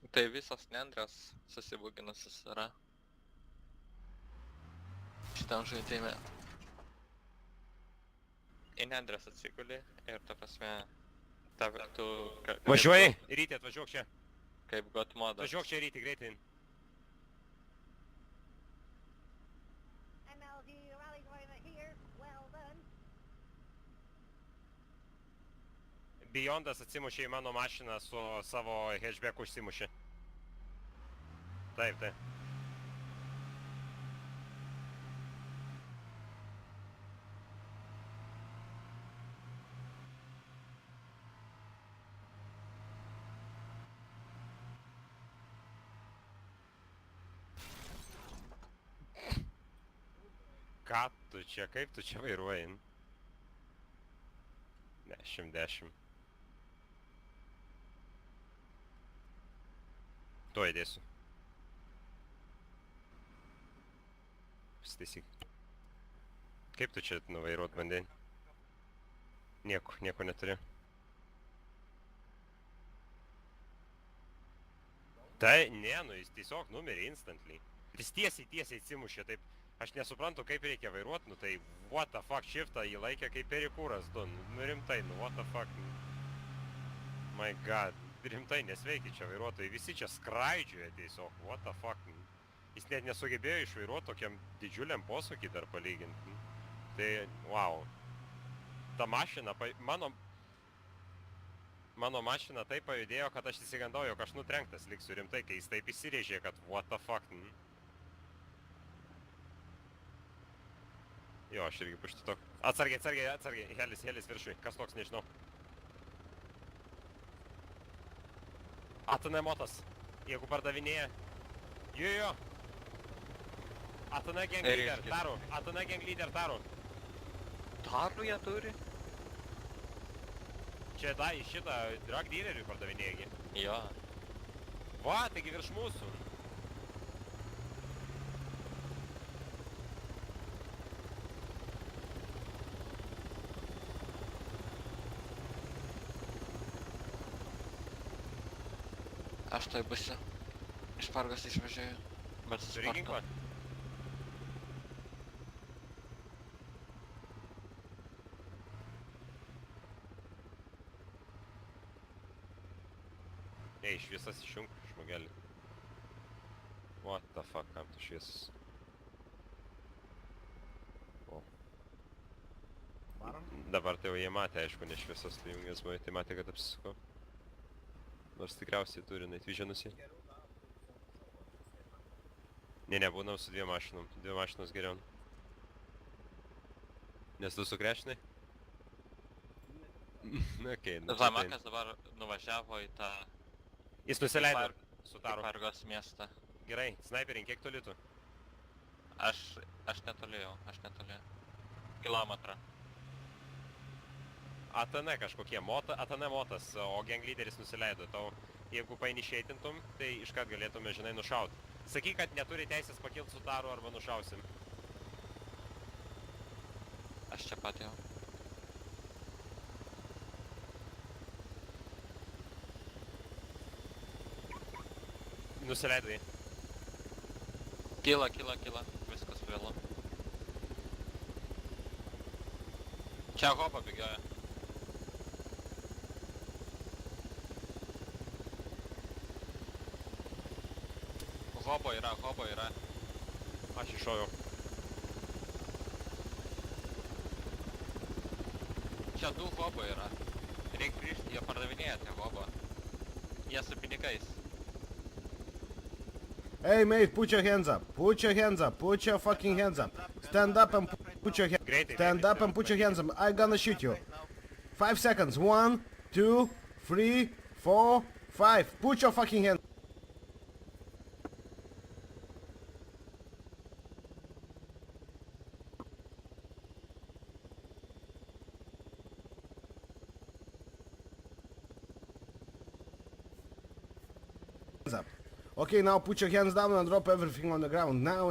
Tai visos nendrės susibuginusios yra šitam žaidime. Į nendrės atsiguli ir ta prasme, tu... Važiuoji, Ryti, atvažiuok čia. Kaip God modas. Važiuok čia, Ryti, greitai. Beyondas atsimušė į mano mašiną su savo hatchbacku užsimušė. Taip, taip. Ką tu čia, kaip tu čia vairuoji? 10. Tuo įdėsiu. Pasitaisyk. Kaip tu čia nuvairuot vandenį? Nieko neturi. Tai, ne, nu jis tiesiog numirė instantly. Jis tiesiai atsimušė, taip. Aš nesuprantu, kaip reikia vairuot, nu tai what the fuck, shiftą jį laikė kaip perikūras, nu rimtai, nu what the fuck. My god, rimtai nesveiki čia vairuotojai, visi čia skraidžioja tiesiog, what the fuck. Jis net nesugebėjo išvairuoti tokiam didžiuliam posūkį dar palyginti. Tai, wow. Ta mašina, mano mašina taip pajudėjo, kad aš įsigandau, jog aš nutrenktas liksiu rimtai, kai jis taip įsirėžė, kad what the fuck. Jo, aš irgi pušti tok. Atsargiai, helis viršui, kas toks, nežinau. ATN motas, jeigu pardavinėja. Jo. ATN gang leader, Taru. ATN gang leader, Taru. Taru jie turi? Čia šitą drug dealeriui pardavinėja. Jo. Va, taigi virš mūsų. Aš tai būsiu. Iš Pargos išvažiuoju. Bet su Turi sportu. ginklą? Ei, šviesas išjunk, žmogelį. What the fuck, kam tu šviesas? O. Dabar tai jau jie matė, aišku, ne šviesas tai jungęs buvo, tai matė, kad apsisuko. Nors tikriausiai turi Night Visionus jį. Ne, būnam su dviem mašinom. Dvi mašinos geriau. Nes tu sukrešinai? Okei, nu. Zamakas dabar nuvažiavo į tą... Jis nusileido su Taru. Į Pargos miestą. Gerai, snaiperin, kiek toli tu? Aš netoli. Kilometrą. ATN kažkokie, ATN motas, o gang leaderis nusileido. Tau, jeigu paini išeitintum, tai iškart galėtume, žinai, nušaut. Sakyk, kad neturi teisės pakilti su Taru arba nušausim. Aš čia pat jau. Nusileido jį. Kyla. Viskas vėlu. Čia hopa bėgioja. Hobo yra. Aš iššoviau. Čia 2 hobo yra. Reik grįžti, jie pardavinėja tie hobo. Jie su pinigais. Hey mate, put your hands up. Put your fucking hands up. Stand up and put your hands up. Stand up and put your hands up. I'm gonna shoot you. 5 seconds. 1, 2, 3, 4, 5. Put your fucking hands up. Okay, now put your hands down and drop everything on the ground. Now.